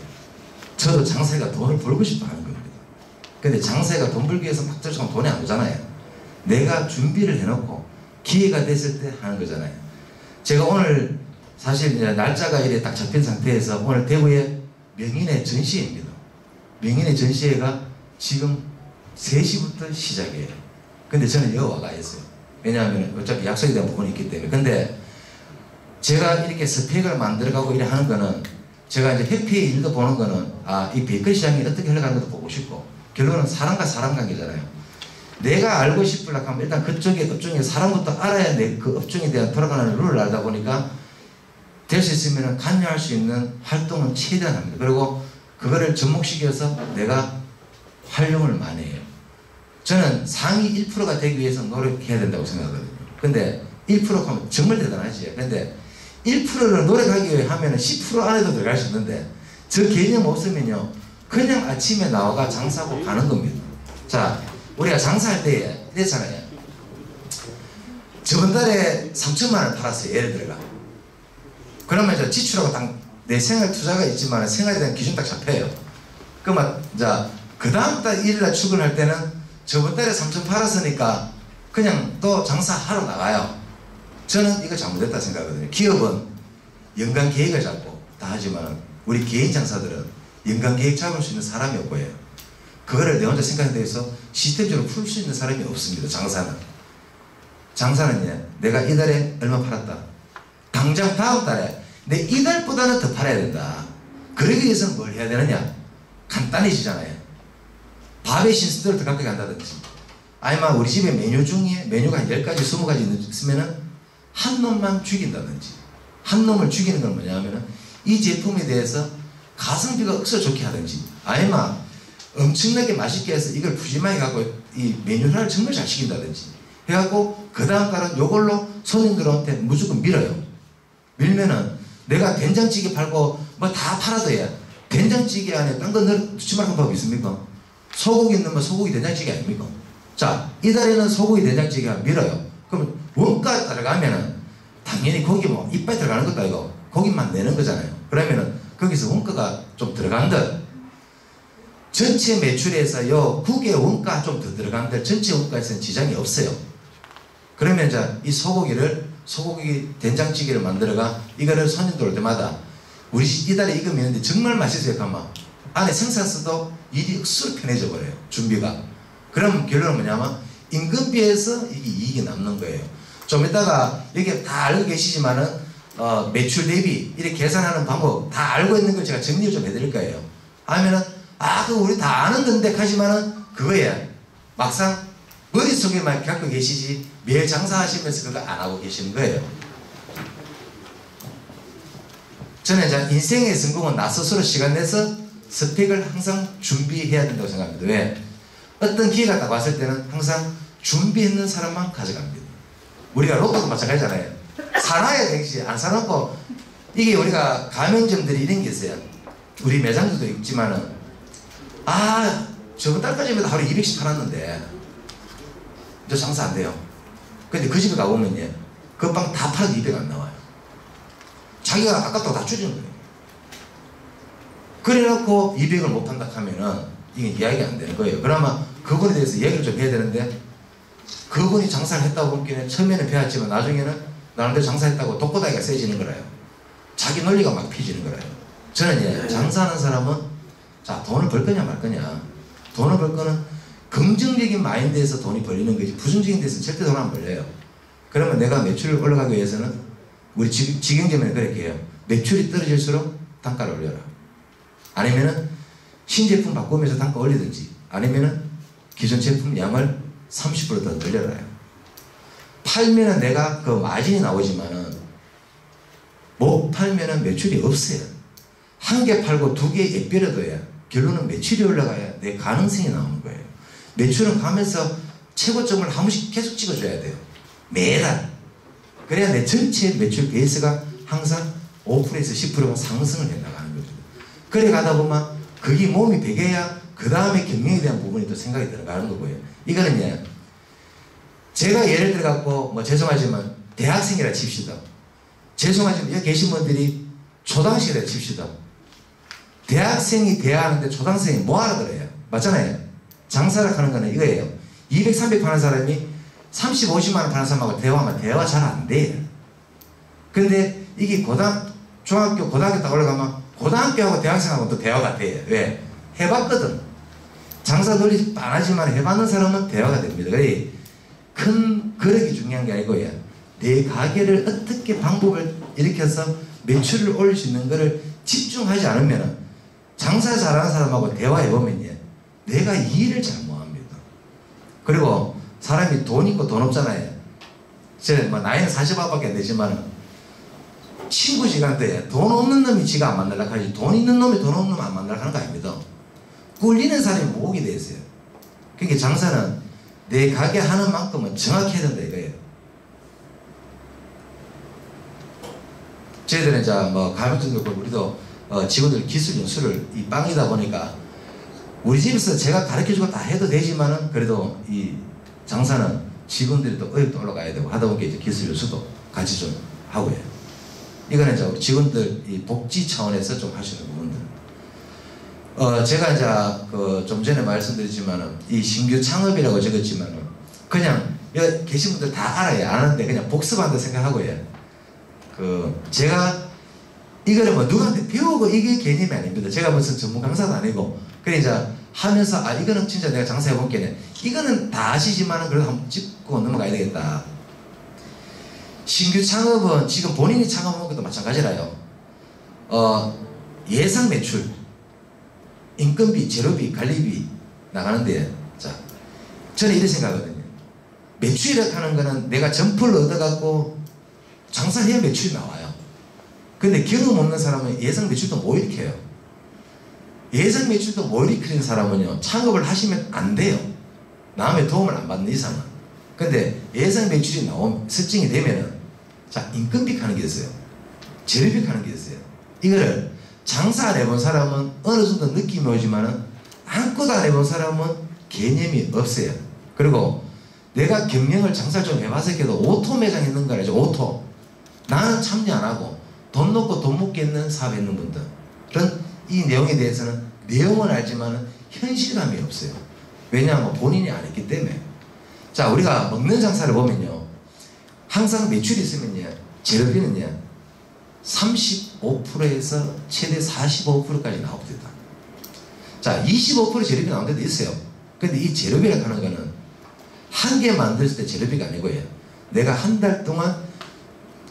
저도 장사가 돈을 벌고 싶어 하는 겁니다. 근데 장사가 돈 벌기 위해서 막 들어가면 돈이 안 오잖아요. 내가 준비를 해놓고 기회가 됐을 때 하는 거잖아요. 제가 오늘 사실 이제 날짜가 이래 딱 잡힌 상태에서 오늘 대구에 명인의 전시회입니다. 명인의 전시회가 지금 3시부터 시작이에요. 근데 저는 여기 와가 있어요. 왜냐하면 어차피 약속에 대한 부분이 있기 때문에. 근데 제가 이렇게 스펙을 만들어가고 이래 하는 거는 제가 이제 협회의 일도 보는 거는 이 베이커리 시장이 어떻게 흘러가는 것도 보고 싶고 결론은 사람과 사람 관계잖아요. 내가 알고 싶으려고 하면 일단 그쪽에 업종에 사람부터 알아야 내 그 업종에 대한 돌아가는 룰을 알다 보니까 될 수 있으면 관여할 수 있는 활동은 최대한 합니다. 그리고 그거를 접목시켜서 내가 활용을 많이 해요. 저는 상위 1%가 되기 위해서 노력해야 된다고 생각하거든요. 근데 1% 하면 정말 대단하지. 근데 1%를 노력하기 위해 하면 10% 안에도 들어갈 수 있는데 저 개념 없으면요. 그냥 아침에 나와가 장사하고 가는 겁니다. 자, 우리가 장사할 때 이랬잖아요. 저번 달에 3천만 원 팔았어요. 예를 들어가. 그러면 이제 지출하고 딱 내 생활 투자가 있지만 생활에 대한 기준 딱 잡혀요. 그러면 이제 그 다음 달 1일날 출근할 때는 저번 달에 3천 팔았으니까 그냥 또 장사하러 나가요. 저는 이거 잘못됐다 생각하거든요. 기업은 연간 계획을 잡고 다 하지만 우리 개인 장사들은 연간 계획 잡을 수 있는 사람이 없고요. 그거를 내 혼자 생각에 대해서 시스템적으로 풀 수 있는 사람이 없습니다. 장사는요. 내가 이달에 얼마 팔았다. 당장 다음 달에 내 이달보다는 더 팔아야 된다. 그러기 위해서는 뭘 해야 되느냐? 간단해지잖아요. 밥의 신수대로 더 가까이 간다든지 아니면 우리 집에 메뉴 중에 메뉴가 한 10가지 20가지 있으면은 한 놈만 죽인다든지 한 놈을 죽이는 건 뭐냐면은 이 제품에 대해서 가성비가 억수로 좋게 하든지 아니면 엄청나게 맛있게 해서 이걸 푸짐하게 갖고 이 메뉴를 정말 잘 시킨다든지 해갖고 그 다음 달은 요걸로 손님들한테 무조건 밀어요. 밀면은 내가 된장찌개 팔고 뭐 다 팔아도야 된장찌개 안에 딴 거 넣지 말고 법 있습니까? 소고기 넣으면 소고기 된장찌개 아닙니까? 자, 이달에는 소고기 된장찌개가 밀어요. 그럼 원가 따라가면은 당연히 거기 뭐 이빨 들어가는 것도 아니고 고기만 내는 거잖아요. 그러면은 거기서 원가가 좀 들어간들 전체 매출에서 요 국의 원가 좀 더 들어간들 전체 원가에서는 지장이 없어요. 그러면 이제 이 소고기 된장찌개를 만들어가 이거를 손님들 올 때마다 우리 이달에 이거 있는데 정말 맛있어요. 가만 안에 생산서도 일이 억수로 편해져 버려요. 준비가. 그럼 결론은 뭐냐면 임금비에서 이게 이익이 남는 거예요. 좀 이따가 여기 다 알고 계시지만은 매출 대비 이렇게 계산하는 방법 다 알고 있는 걸 제가 정리를 좀 해드릴 거예요. 하면은 그거 우리 다 아는 건데 하지만은 그거예요. 막상 머릿속에만 갖고 계시지 매일 장사하시면서 그거 안 하고 계시는 거예요. 저는 이제 인생의 성공은 나 스스로 시간 내서 스펙을 항상 준비해야 된다고 생각합니다. 왜? 어떤 기회가 딱 왔을 때는 항상 준비했는 사람만 가져갑니다. 우리가 로또도 마찬가지잖아요. 사놔야 되지. 안 사놓고 이게 우리가 가맹점들이 이런 게 있어요. 우리 매장들도 있지만은 저번 달까지만 하루 200씩 팔았는데 저 장사 안 돼요. 근데 그 집에 가보면요 그 빵 다 팔아도 200 안 나와요. 자기가 아깝다고 다 줄이는 거예요. 그래놓고 200을 못 판다 하면은 이게 이야기가 안 되는 거예요. 그러면 그거에 대해서 얘기를 좀 해야 되는데 그분이 장사를 했다고 보기에는 처음에는 배웠지만 나중에는 나름대로 장사했다고 독보다기가 세지는 거라요. 자기 논리가 막 피지는 거라요. 저는 장사하는 사람은 자 돈을 벌 거냐 말 거냐. 돈을 벌 거는 긍정적인 마인드에서 돈이 벌리는 거지 부정적인 데서 절대 돈 안 벌려요. 그러면 내가 매출을 올라가기 위해서는 우리 직영점에는 그렇게 해요. 매출이 떨어질수록 단가를 올려라. 아니면은 신제품 바꾸면서 단가 올리든지 아니면은 기존 제품 양을 30% 더 늘려라요. 팔면은 내가 그 마진이 나오지만은 못 팔면은 매출이 없어요. 한 개 팔고 두 개 예별해둬야 결론은 매출이 올라가야 내 가능성이 나오는 거예요. 매출은 가면서 최고점을 한 번씩 계속 찍어줘야 돼요. 매달. 그래야 내 전체 매출 베이스가 항상 5%에서 10%가 상승을 해 나가는 거죠. 그래 가다 보면 그게 몸이 배겨야 그 다음에 경영에 대한 부분이 또 생각이 들어가는 거고요. 이거는요. 제가 예를 들어 갖고 뭐 죄송하지만 대학생이라 칩시다. 죄송하지만 여기 계신 분들이 초등학생이라 칩시다. 대학생이 대화하는데 초등학생이 뭐 하라 그래요? 맞잖아요. 장사를 하는 거는 이거예요. 200, 300 파는 사람이 30, 50만 원 파는 사람하고 대화하면 대화가 잘 안 돼요. 근데 이게 중학교, 고등학교 딱 올라가면 고등학교하고 대학생하고 또 대화가 돼요. 왜? 해봤거든. 장사 논리 빤하지만 해봤는 사람은 대화가 됩니다. 그래 큰 거력이 중요한 게 아니고요. 내 가게를 어떻게 방법을 일으켜서 매출을 올릴 수 있는 거를 집중하지 않으면 장사 잘하는 사람하고 대화해보면요. 내가 일을 잘 못합니다. 그리고 사람이 돈 있고 돈 없잖아요. 제 뭐 나이는 40밖에 안 되지만 친구 시간대 돈 없는 놈이 지가 안 만나려고 하지 돈 있는 놈이 돈 없는 놈 안 만나려고 하는 거 아닙니다. 꿀리는 사람이 모으게 돼 있어요. 그러니까 장사는 내 가게 하는 만큼은 정확히 해야 된다 이거예요. 저희들은 이제 뭐 가맹점도 그렇고 우리도 직원들 기술 연수를 이 빵이다 보니까 우리 집에서 제가 가르쳐주고 다 해도 되지만은 그래도 이 장사는 직원들이 또 의욕도 올라가야 되고 하다 보니까 이제 기술 연수도 같이 좀 하고요. 이거는 이제 우리 직원들 이 복지 차원에서 좀 하시는 부분들. 제가 이제 좀 전에 말씀드렸지만은 이 신규 창업이라고 적었지만은 그냥 여기 계신 분들 다 알아요. 아는데 그냥 복습한다 생각하고요. 제가 이거를 뭐 누구한테 배우고 이게 개념이 아닙니다. 제가 무슨 전문 강사도 아니고 그래 이제 하면서 이거는 진짜 내가 장사해볼게네. 이거는 다 아시지만은 그래도 한번 짚고 넘어가야 되겠다. 신규 창업은 지금 본인이 창업한 것도 마찬가지라요. 예상 매출, 인건비, 재료비, 관리비 나가는데 자 저는 이렇게 생각하거든요. 매출이라고 하는 거는 내가 점포를 얻어갖고 장사해야 매출이 나와요. 근데 경험 없는 사람은 예상 매출도 못 일으켜요. 예상 매출도 못 일으키는 사람은요 창업을 하시면 안 돼요. 남의 도움을 안 받는 이상은. 근데 예상 매출이 설정이 되면은 자 인건비 하는 게 있어요. 재료비 하는 게 있어요. 이거를 장사 안 해본 사람은 어느 정도 느낌이 오지만은 아무것도 안 해본 사람은 개념이 없어요. 그리고 내가 경영을 장사를 좀 해봐서 해도 오토 매장 있는 거 알죠? 오토. 나는 참여 안 하고 돈 놓고 돈 먹게 있는 사업에 있는 분들. 그런 이 내용에 대해서는 내용은 알지만 현실감이 없어요. 왜냐하면 본인이 안 했기 때문에. 자 우리가 먹는 장사를 보면요. 항상 매출이 있으면요. 재료비는요. 35%에서 최대 45%까지 나옵니다. 자, 25% 재료비 나온 데도 있어요. 근데 이 재료비라고 하는 거는 한 개 만들었을 때 재료비가 아니고요. 내가 한 달 동안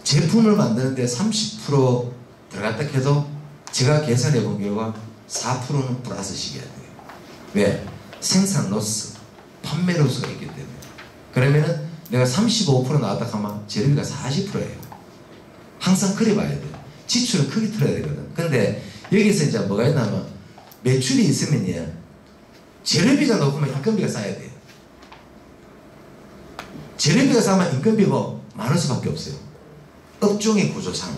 제품을 만드는데 30% 들어갔다 해도 제가 계산해 본 결과 4%는 플러스 시켜야 돼요. 왜? 생산 로스, 판매 로스가 있기 때문에. 그러면은 내가 35% 나왔다 하면 재료비가 40%예요. 항상 그래 봐야 돼요. 지출은 크게 틀어야 되거든. 근데 여기서 이제 뭐가 있냐면 매출이 있으면요, 재료비가 높으면 인건비가 쌓여야 돼요. 재료비가 쌓으면 인건비가 많을 수밖에 없어요. 업종의 구조상.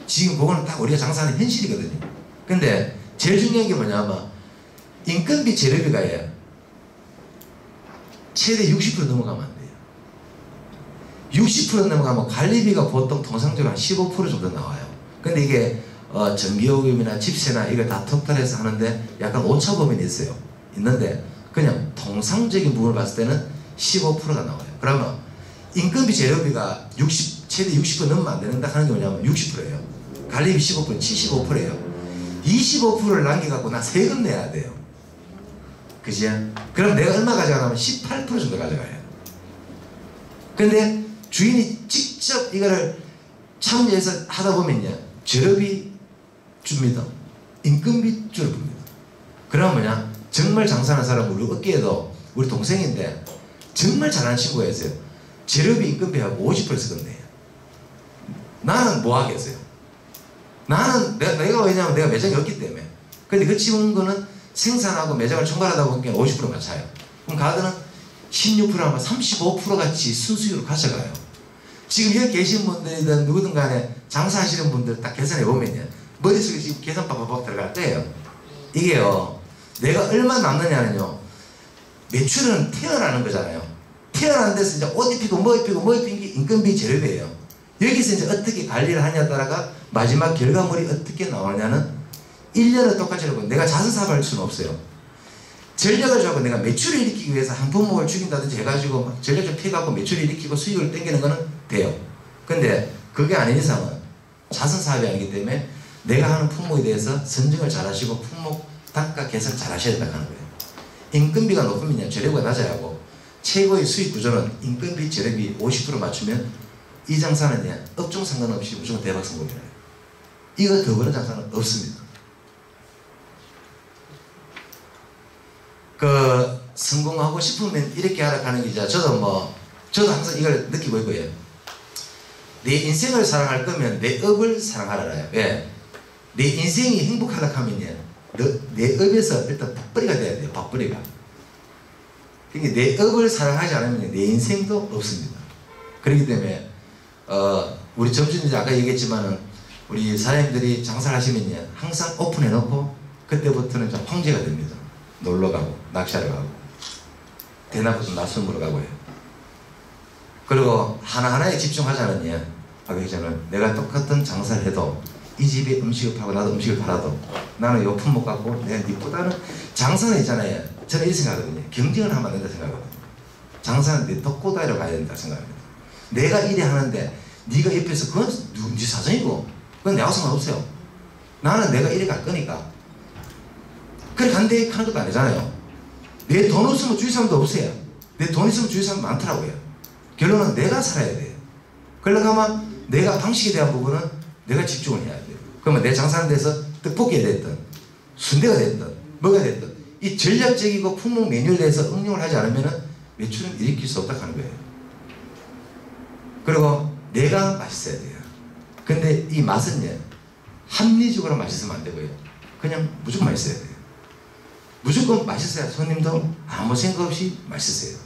지금 그거는 딱 우리가 장사하는 현실이거든요. 근데 제일 중요한 게 뭐냐면 인건비 재료비가 최대 60% 넘어가면 안 돼요. 60% 넘어가면 관리비가 보통 통상적으로 한 15% 정도 나와요. 근데 이게 전기요금이나 집세나 이걸 다 토탈해서 하는데 약간 오차 범위는 있어요. 있는데 그냥 통상적인 부분을 봤을 때는 15%가 나와요. 그러면 인건비 재료비가 최대 60% 넘으면 안 되는데 하는 게 뭐냐면 60%예요. 관리비 15%, 75%예요. 25%를 남겨갖고 나 세금 내야 돼요. 그지? 그럼 내가 얼마 가져가냐면 18% 정도 가져가요. 근데 주인이 직접 이거를 참여해서 하다 보면요, 재료비 줍니다. 인건비 줄어듭니다. 그러면 뭐냐? 정말 장사하는 사람, 우리 업계에도 우리 동생인데 정말 잘하는 친구가 있어요. 재료비 인건비하고 50% 쓰건대요. 나는 뭐 하겠어요? 나는 내가 왜냐면 내가 매장이 없기 때문에. 근데 그 친구는 생산하고 매장을 총괄하다 보니까 50% 맞춰요. 그럼 가드는 16% 하면 35% 같이 순수익으로 가져가요. 지금 여기 계신 분들이든 누구든 간에 장사하시는 분들 딱 계산해 보면요, 머릿속에 지금 계산 빡빡빡 들어갈 때예요. 이게요, 내가 얼마 남느냐는요, 매출은 태어나는 거잖아요. 태어난 데서 이제 옷 입히고 뭐 입힌 게 인건비 재료비예요. 여기서 이제 어떻게 관리를 하냐에 따라가 마지막 결과물이 어떻게 나오냐는 1년을 똑같이 하고 내가 자선사업을 할 수는 없어요. 전략을 잡고 내가 매출을 일으키기 위해서 한 품목을 죽인다든지 해가지고 막 전략 좀 피해갖고 매출을 일으키고 수익을 땡기는 거는 돼요. 근데 그게 아닌 이상은 자선사업이 아니기 때문에 내가 하는 품목에 대해서 선정을 잘 하시고 품목 단가 개선 잘 하셔야 된다는 거예요. 인건비가 높으면 재료가 낮아야 하고 최고의 수익 구조는 인건비 재료비 50% 맞추면 이 장사는 업종 상관없이 무조건 대박 성공이에요. 이거 더 그런 장사는 없습니다. 성공하고 싶으면 이렇게 하라 하는 게 이제 저도 항상 이걸 느끼고 있고요. 내 인생을 사랑할 거면 내 업을 사랑하라요. 왜? 내 인생이 행복하다 하면요, 내 업에서 일단 밥벌이가 돼야 돼요. 밥벌이가. 그러니까 내 업을 사랑하지 않으면 내 인생도 없습니다. 그렇기 때문에 우리 점주님 이제 아까 얘기했지만은 우리 사장님들이 장사를 하시면요, 항상 오픈해 놓고 그때부터는 좀 황제가 됩니다. 놀러 가고 낚시하러 가고 대낮부터 낮술먹으러 가고요. 그리고 하나하나에 집중하자는요, 아까 얘기했잖아요. 내가 똑같은 장사를 해도 이 집에 음식을 팔고 나도 음식을 팔아도 나는 요 품목 갖고 내가 니보다는 장사는 있잖아요. 저는 이렇게 생각하거든요. 경쟁을 하면 안 된다 생각하거든요. 장사는 내 덕고다이로 가야 된다 생각합니다. 내가 일에 하는데 네가 옆에서 그건 네 사정이고 그건 내하고 상관없어요. 나는 내가 일에 갈 거니까. 그래 간대 하는 것도 아니잖아요. 내 돈 없으면 주위 사람도 없어요. 내 돈 있으면 주위 사람 많더라고요. 결론은 내가 살아야 돼요. 그러려면 내가 방식에 대한 부분은 내가 집중을 해야 돼요. 그러면 내 장사하는 데서 떡볶이가 됐든 순대가 됐든 뭐가 됐든 이 전략적이고 품목 메뉴에 대해서 응용을 하지 않으면 매출은 일으킬 수 없다고 하는 거예요. 그리고 내가 맛있어야 돼요. 근데 이 맛은요, 합리적으로 맛있으면 안 되고요. 그냥 무조건 맛있어야 돼요. 무조건 맛있어야 손님도 아무 생각 없이 맛있어요.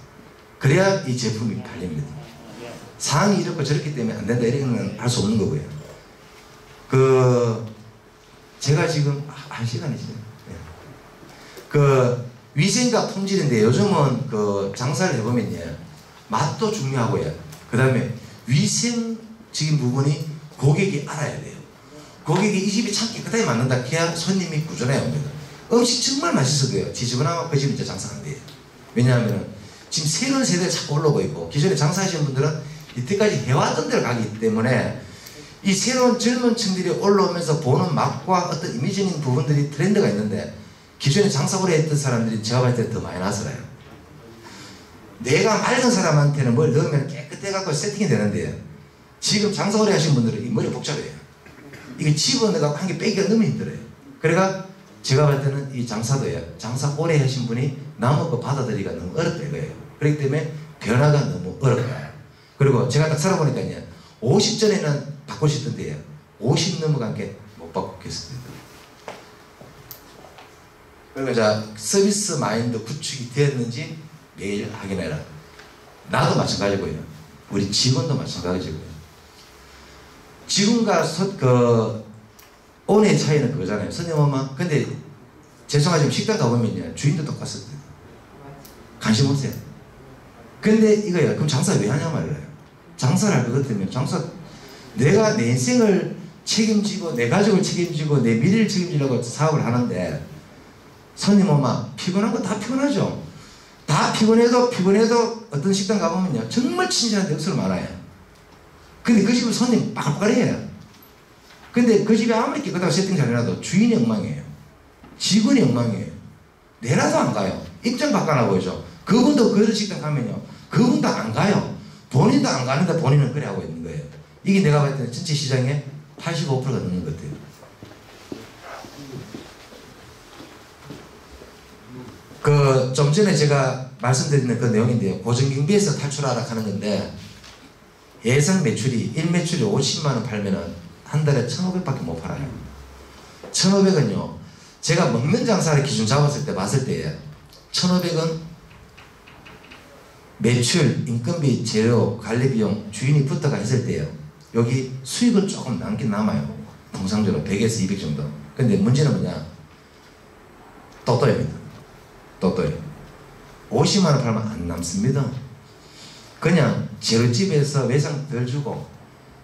그래야 이 제품이 팔립니다. 상황이 이렇고 저렇기 때문에 안 된다 이런 할 수 없는 거고요. 제가 지금 한 시간이죠. 위생과 품질인데 요즘은 장사를 해보면요, 맛도 중요하고요. 그 다음에 위생적인 부분이 고객이 알아야 돼요. 고객이 이 집이 참 깨끗하게 만든다 해야 손님이 꾸준히 옵니다. 음식 정말 맛있어도요, 지저분하면 그 집 이제 장사 안 돼요. 왜냐하면 지금 새로운 세대가 자꾸 올라오고 있고 기존에 장사하시는 분들은 이때까지 해왔던 데를 가기 때문에 이 새로운 젊은 층들이 올라오면서 보는 맛과 어떤 이미지적인 부분들이 트렌드가 있는데 기존에 장사 오래 했던 사람들이 제가 봤을 때 더 많이 나서라요. 내가 맑은 사람한테는 뭘 넣으면 깨끗해갖고 세팅이 되는데 지금 장사 오래 하신 분들은 이 머리 복잡해요. 이게 집어넣어갖고 한 개 빼기가 너무 힘들어요. 그러니까 제가 볼 때는 이 장사도요. 장사 오래 하신 분이 남의 거 받아들이기가 너무 어렵다 이거예요. 그렇기 때문에 변화가 너무 어려워요. 그리고 제가 딱 살아보니까요. 50전에는 바꾸고 싶던데요. 50 넘어간 게 못 바꾸겠습니다. 그러니까 자 서비스 마인드 구축이 되었는지 매일 확인해라. 나도 마찬가지고요. 우리 직원도 마찬가지고요. 직원과 오너의 차이는 그거잖아요. 선생님 엄마 근데 죄송하지만 식당 가보면요. 주인도 똑같습니다. 관심 없어요. 근데 이거요. 그럼 장사 왜 하냐 말이에요. 장사를 할 것 같으면 장사 내가 내 인생을 책임지고 내 가족을 책임지고 내 미래를 책임지려고 사업을 하는데 손님 엄마 피곤한 거 다 피곤하죠. 다 피곤해도 어떤 식당 가보면요. 정말 친절한 데 억수로 많아요. 근데 그 집은 손님 빡빡해요. 근데 그 집에 아무리 깨끗하고 세팅 잘 해놔도 주인이 엉망이에요. 직원이 엉망이에요. 내라도 안 가요. 입장 바꿔놔보죠. 그분도 그 식당 가면요. 그분도 안 가요. 본인도 안 가는데 본인은 그래 하고 있는 거예요. 이게 내가 봤을 때는 전체 시장의 85%가 넘는 것 같아요. 좀 전에 제가 말씀드리는 그 내용인데요. 고정경비에서 탈출하라 하는 건데 예상 매출이 1매출이 50만원 팔면은 한 달에 1,500밖에 못 팔아요. 1,500은요. 제가 먹는 장사를 기준 잡았을 때 봤을 때 1,500은 매출, 인건비, 재료, 관리비용, 주인이 붙어가 했을 때요. 여기 수익은 조금 남긴 남아요. 통상적으로 100에서 200 정도. 근데 문제는 뭐냐? 또또입니다. 또또요. 50만원 팔면 안 남습니다. 그냥 재료집에서 외상 덜 주고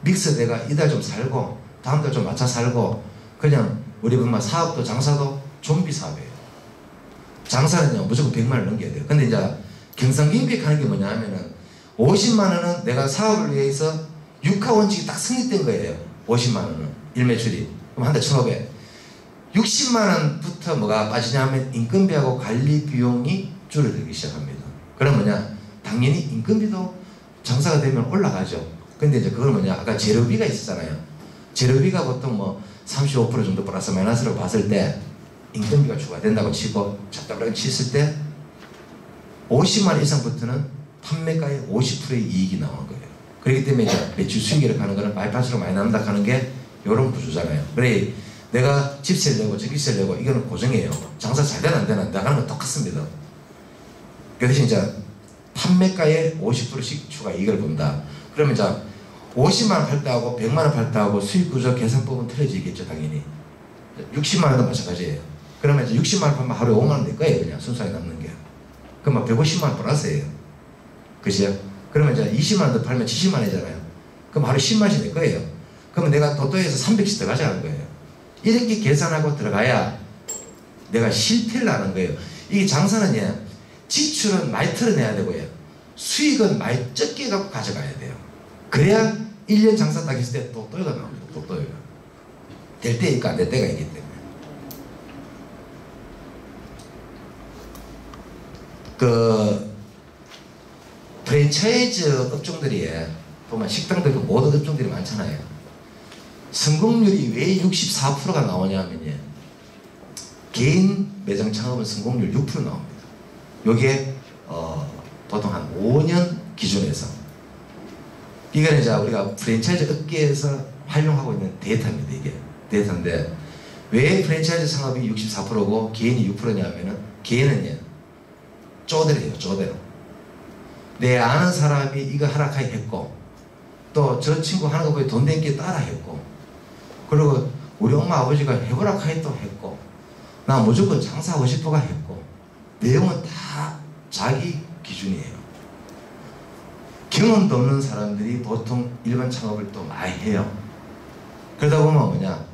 믹서 내가 이달 좀 살고 다음 달 좀 맞춰 살고 그냥 우리 엄마 사업도 장사도 좀비 사업이에요. 장사는요 무조건 100만원 넘겨야 돼요. 근데 이제 경상기획 하는 게 뭐냐 하면은 50만원은 내가 사업을 위해서 육하원칙이 딱 성립된 거예요. 50만원은 1매출이. 그럼 한 달 1,500. 60만원부터 뭐가 빠지냐 하면 인건비하고 관리 비용이 줄어들기 시작합니다. 그럼 뭐냐? 당연히 인건비도 장사가 되면 올라가죠. 근데 이제 그걸 뭐냐? 아까 재료비가 있었잖아요. 재료비가 보통 뭐 35% 정도 플러스 마이너스로 봤을 때 인건비가 추가된다고 치고 잡다블하게 쳤을 때 50만원 이상부터는 판매가의 50%의 이익이 나오는 거예요. 그렇기 때문에 이제 매출 수익이라고 하는 거는 바이파스로 많이 남다 하는 게 이런 구조잖아요. 그래 내가 집세를 내고 전기세를 내고 이거는 고정이에요. 장사 잘 되나 안 되나 나가는 건 똑같습니다. 그 대신 이제 판매가의 50%씩 추가 이익을 본다. 그러면 이제 50만원 팔 때하고 100만원 팔 때하고 수익 구조 계산법은 틀려지겠죠 당연히. 60만원도 마찬가지예요. 그러면 이제 60만원 팔면 하루에 5만원 될 거예요. 그냥 순수하게 남는 게. 그럼 150만원 플러스예요. 그죠? 그러면 이제 20만원 더 팔면 70만원이잖아요. 그럼 하루에 10만원씩 될 거예요. 그러면 내가 도토에서 300씩 더 가져가는 거예요. 이렇게 계산하고 들어가야 내가 실패를 하는 거예요. 이게 장사는요. 지출은 많이 털어내야 되고요. 수익은 많이 적게 갖고 가져가야 돼요. 그래야 1년 장사 딱 했을 때 또또가 나옵니다. 또또가. 될 때 있고 안 될 때가 있기 때문에. 프랜차이즈 업종들이 보면 식당들 모든 업종들이 많잖아요. 성공률이 왜 64%가 나오냐면요. 개인 매장 창업은 성공률 6% 나옵니다. 요게 보통 한 5년 기준에서 이거는 이제 우리가 프랜차이즈 업계에서 활용하고 있는 데이터입니다. 이게 데이터인데 왜 프랜차이즈 창업이 64%고 개인이 6%냐면은 개인은요 쪼대로해요. 쪼대로 내 아는 사람이 이거 하락하게 했고 또 저 친구 하는 거 보고 돈 된 게 따라 했고 그리고 우리 엄마 아버지가 해보라 카이 또 했고 나 무조건 장사하고 싶어가 했고 내용은 다 자기 기준이에요. 경험도 없는 사람들이 보통 일반 창업을 또 많이 해요. 그러다 보면 뭐냐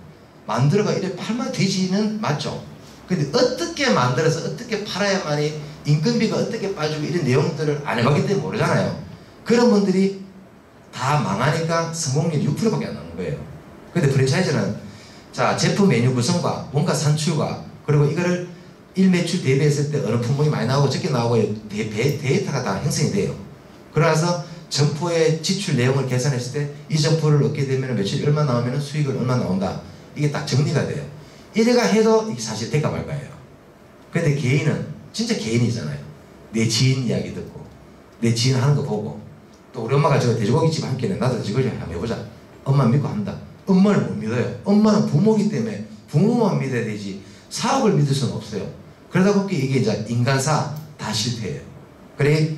만들어가 이래 팔면 되지는 맞죠. 근데 어떻게 만들어서 어떻게 팔아야만이 인건비가 어떻게 빠지고 이런 내용들을 안 해봤기 때문에 모르잖아요. 그런 분들이 다 망하니까 성공률이 6%밖에 안 나오는 거예요. 근데 프랜차이즈는 자 제품 메뉴 구성과 원가 산출과 그리고 이거를 일매출 대비했을 때 어느 품목이 많이 나오고 적게 나오고 데이터가 다 형성이 돼요. 그러나서 점포의 지출 내용을 계산했을 때 이 점포를 얻게 되면 매출이 얼마 나오면 수익은 얼마 나온다. 이게 딱 정리가 돼요. 이래가 해도 이게 사실 대가 말가예요. 근데 개인은 진짜 개인이잖아요. 내 지인 이야기 듣고 내 지인 하는 거 보고 또 우리 엄마가 저 돼지고기집 함께 나도 돼지고기 한번 해보자. 엄마 믿고 한다. 엄마를 못 믿어요. 엄마는 부모기 때문에 부모만 믿어야 되지 사업을 믿을 수는 없어요. 그러다 보니까 이게 이제 인간사 다 실패해요. 그래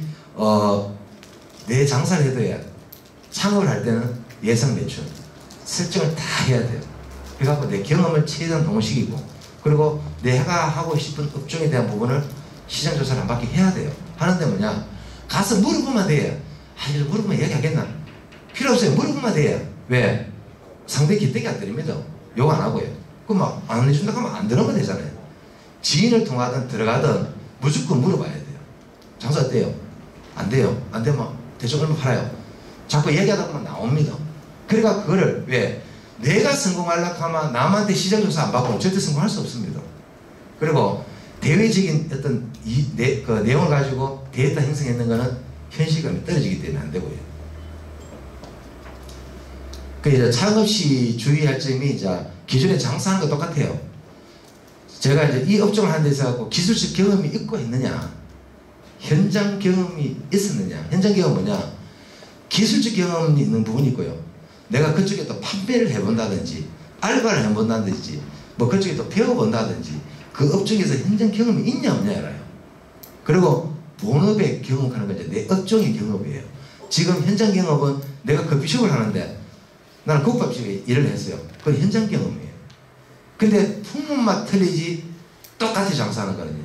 내 장사를 해도야 창업을 할 때는 예상 매출 설정을 다 해야 돼요. 그래서 내 경험을 최대한 동원시키고 그리고 내가 하고 싶은 업종에 대한 부분을 시장 조사를 한 바퀴 해야 돼요. 하는데 뭐냐 가서 물어보면 돼요. 이거 물어보면 얘기하겠나? 필요 없어요. 물어보면 돼요. 왜? 상대 기대기 안 때립니다. 욕 안 하고요. 그럼 막 안 해준다 하면 안 들어가면 되잖아요. 지인을 통하든 들어가든 무조건 물어봐야 돼요. 장사 어때요? 안 돼요. 안 되면 대충 얼마 팔아요. 자꾸 얘기하다 보면 나옵니다. 그러니까 그거를 왜? 내가 성공하려고 하면 남한테 시장조사 안 받고 절대 성공할 수 없습니다. 그리고 대외적인 어떤 그 내용을 가지고 데이터 형성했는 거는 현실감이 떨어지기 때문에 안 되고요. 그 창업 시 주의할 점이 이제 기존에 장사하는 거 똑같아요. 제가 이제 이 업종을 하는 데서 하고 기술적 경험이 있고 있느냐, 현장 경험이 있었느냐. 현장 경험은 뭐냐? 기술적 경험이 있는 부분이 있고요. 내가 그쪽에 또 판매를 해본다든지 알바를 해본다든지 뭐 그쪽에 또 배워본다든지 그 업종에서 현장 경험이 있냐 없냐 알아요. 그리고 본업에 경험하는 건 이제 내 업종의 경험이에요. 지금 현장 경험은 내가 커피숍을 하는데 나는 국밥집에 일을 했어요. 그건 현장 경험이에요. 근데 품목만 틀리지 똑같이 장사하는 거거든요.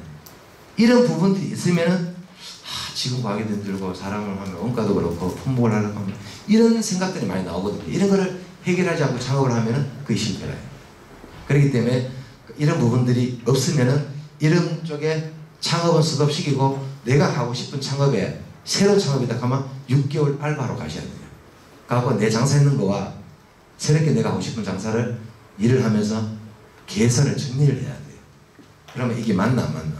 이런 부분들이 있으면은 지금 가게도 힘들고 사람을 하면 원가도 그렇고 품목을 하려고 하면 이런 생각들이 많이 나오거든요. 이런 거를 해결하지 않고 창업을 하면은 그게 실패라요. 그렇기 때문에 이런 부분들이 없으면은 이런 쪽에 창업은 스톱시키고 내가 하고 싶은 창업에 새로 창업이다 하면 6개월 알바로 가셔야 돼요. 그래서 내 장사했는 거와 새롭게 내가 하고 싶은 장사를 일을 하면서 계산을 정리를 해야 돼요. 그러면 이게 맞나 안 맞나?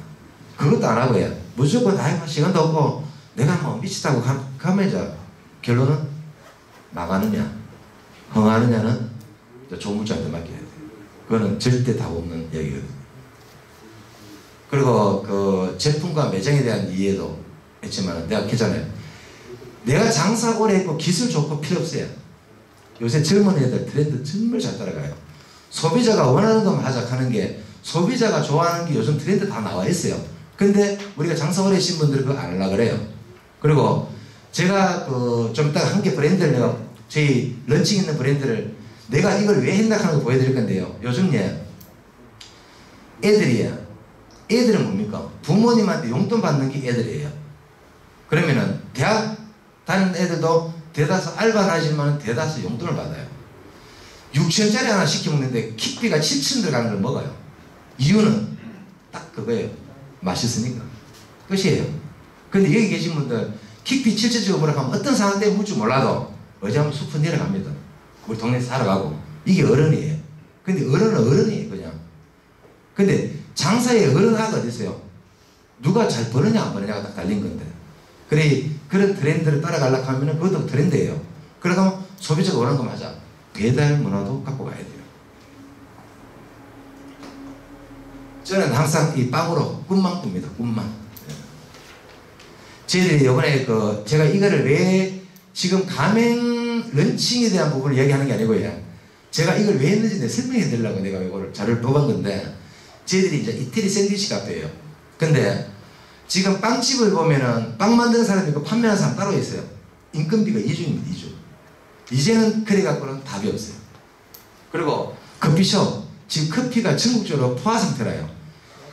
그것도 안 하고요. 무조건 시간도 없고 내가 뭐 미치다고 가면 이제 결론은 나가느냐 흥하느냐는 조무장한테 맡겨야 돼요. 그거는 절대 답 없는 얘기거든요. 그리고 그 제품과 매장에 대한 이해도 했지만 내가 했잖아요. 내가 장사 오래 했고 기술 좋고 필요 없어요. 요새 젊은 애들 트렌드 정말 잘 따라가요. 소비자가 원하는 것만 하자 하는 게 소비자가 좋아하는 게 요즘 트렌드 다 나와 있어요. 근데 우리가 장사 오래 하신 분들은 그거 안 하려고 그래요. 그리고 제가 좀 이따가 한 개 브랜드를 내가 저희 런칭 있는 브랜드를 내가 이걸 왜 했나 하는 거 보여드릴 건데요. 요즘 애들은 뭡니까? 부모님한테 용돈 받는 게 애들이에요. 그러면은 대학 다니는 애들도 대다수 알바 나지만 대다수 용돈을 받아요. 6천원짜리 하나 시켜 먹는데 킥비가 7천 들어가는 걸 먹어요. 이유는 딱 그거예요. 맛있으니까. 끝이에요. 근데 여기 계신 분들 킥비 7천 주고 뭐라고 하면 어떤 상황 때문에 묻지 몰라도 어제 한번 숲은 내려갑니다. 우리 동네에서 살아가고. 이게 어른이에요. 근데 어른은 어른이에요. 그냥. 근데 장사에 어른아가 어디 있어요? 누가 잘 버느냐 안 버느냐가 딱 달린 건데. 그래 그런 트렌드를 따라가려고 하면 그것도 트렌드예요. 그러다 소비자가 원하는 거 맞아. 배달 문화도 갖고 가야 돼요. 저는 항상 이 빵으로 꿈만 꿉니다. 꿈만. 저희들이 이번에 제가 이거를 왜 지금 가맹 런칭에 대한 부분을 얘기하는 게 아니고요. 제가 이걸 왜 했는지 내가 설명해 드리려고 내가 이거를 자료를 뽑은 건데 저희들이 이제 이태리 샌드위치 카페예요. 근데 지금 빵집을 보면은 빵 만드는 사람이 있고 판매하는 사람 따로 있어요. 인건비가 2주입니다. 2주. 이제는 그래 갖고는 답이 없어요. 그리고 커피숍 지금 커피가 전국적으로 포화 상태라요.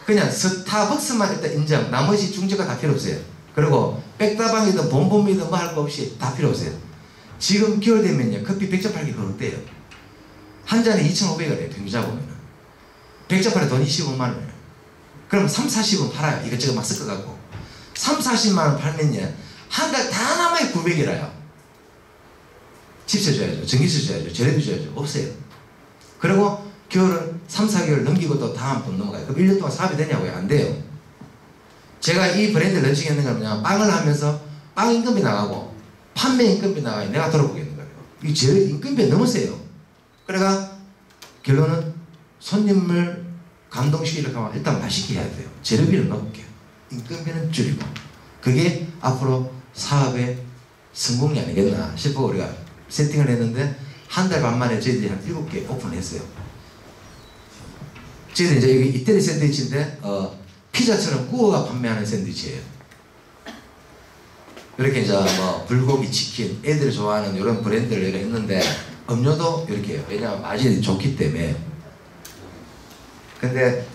그냥 스타벅스만 일단 인정. 나머지 중저가 다 필요 없어요. 그리고 백다방이든 본봄이든 뭐 할 거 없이 다 필요 없어요. 지금 겨울 되면요 커피 100점 팔기 그렇대요. 한 잔에 2,500원이에요. 평균자 보면은. 100점 팔에 돈 25만 원이에요. 그럼 3, 40원 팔아요. 이것저것 막 섞어갖고 3, 40만 원 팔면요 한 달 다 남아야 900이라요. 집세 줘야죠. 전기세 줘야죠. 재료비 줘야죠. 없어요. 그리고 겨울을 3, 4개월 넘기고 또 다음 번 넘어가요. 그럼 1년 동안 사업이 되냐고요? 안 돼요. 제가 이 브랜드 런칭했는 건 뭐냐, 빵을 하면서 빵 임금이 나가고 판매 임금이 나가요. 내가 돌아보겠는 거예요. 이 제일 임금이 너무 세요. 그러니까 결론은 손님을 감동시키려고 하면 일단 맛있게 해야 돼요. 재료비를 높게, 임금비는 줄이고. 그게 앞으로 사업의 성공이 아니겠나 싶어 우리가 세팅을 했는데, 한 달 반 만에 저희들이 한 7개 오픈했어요. 저희들 이제 여기 이태리 샌드위치인데 피자처럼 구워가 판매하는 샌드위치예요. 이렇게 이제 뭐 불고기, 치킨, 애들이 좋아하는 이런 브랜드를 이렇게 했는데, 음료도 이렇게 해요. 왜냐하면 맛이 좋기 때문에. 근데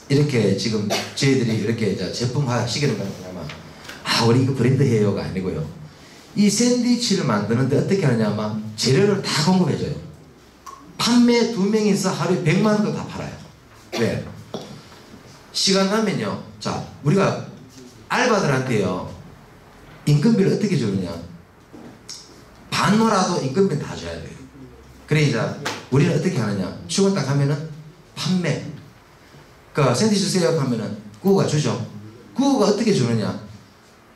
이렇게 지금 저희들이 이렇게 이제 제품화 시키는 건 뭐냐면, 우리 이거 브랜드 해요가 아니고요. 이 샌드위치를 만드는데 어떻게 하느냐면 재료를 다 공급해줘요. 판매 2명이서 하루에 100만 원도 다 팔아요. 왜? 시간 나면요. 자, 우리가 알바들한테요, 임금비를 어떻게 주느냐. 반노라도 임금비는 다 줘야 돼요. 그래 이제 우리는 어떻게 하느냐. 출근 딱 하면은 판매. 샌드위치 주세요 하면은 구호가 주죠. 구호가 어떻게 주느냐.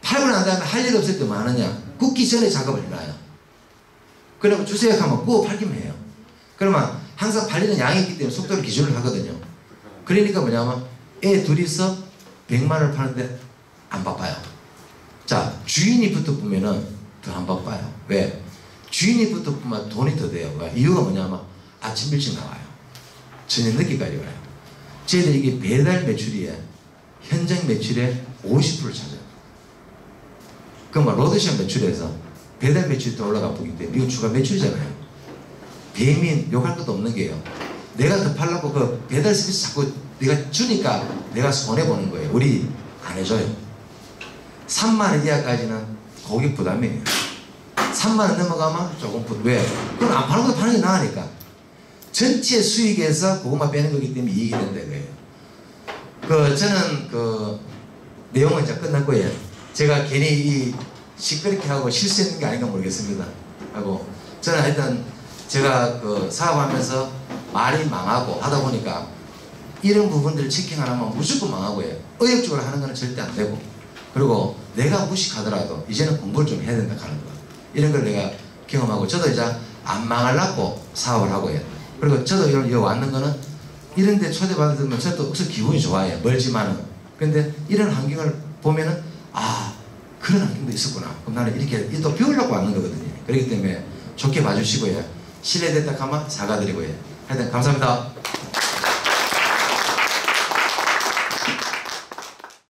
팔고 난 다음에 할 일 없을 때 뭐 하느냐. 굽기 전에 작업을 해놔요. 그리고 주세요 하면 구워 팔기만 해요. 그러면 항상 팔리는 양이 있기 때문에 속도를 기준을 하거든요. 그러니까 뭐냐면 애 둘이서 100만 원을 파는데 안 바빠요. 자, 주인이 붙어보면은 더 안 바빠요. 왜? 주인이 붙어보면 돈이 더 돼요. 왜? 이유가 뭐냐면 아침 일찍 나와요. 저녁 늦게까지 와요. 저희들 이게 배달 매출이 현장 매출의 50%를 차지해요. 그럼 로드샵 매출에서 배달 매출이 더 올라가 보기 때문에 이거 주가 매출이잖아요. 배민 욕할 것도 없는 게요. 내가 더 팔라고 그 배달 서비스 자꾸 내가 주니까 내가 손해보는 거예요. 우리 안 해줘요. 3만 원 이하까지는 고객 부담이에요. 3만 원 넘어가면 조금 왜? 그건 안 파는 것도 파는 게 나으니까. 전체 수익에서 그것만 빼는 거기 때문에 이익이 된다고요. 저는 내용은 이제 끝났고요. 제가 괜히 이 시끄럽게 하고 실수했는 게 아닌가 모르겠습니다. 하고 저는 하여튼 제가 사업하면서 말이 망하고 하다 보니까 이런 부분들을 체킹 안 하면 무조건 망하고요. 의욕적으로 하는 거는 절대 안 되고, 그리고 내가 무식하더라도 이제는 공부를 좀 해야 된다 하는 거, 이런 걸 내가 경험하고, 저도 이제 안 망하려고 사업을 하고요. 그리고 저도 여기 왔는 거는 이런 데 초대받으면 저도 억수 기분이 좋아요. 멀지만은. 근데 이런 환경을 보면은 그런 환경도 있었구나. 그럼 나는 이렇게 또 배우려고 왔는 거거든요. 그렇기 때문에 좋게 봐주시고요. 실례됐다 하면 사과드리고요. 하여튼 감사합니다.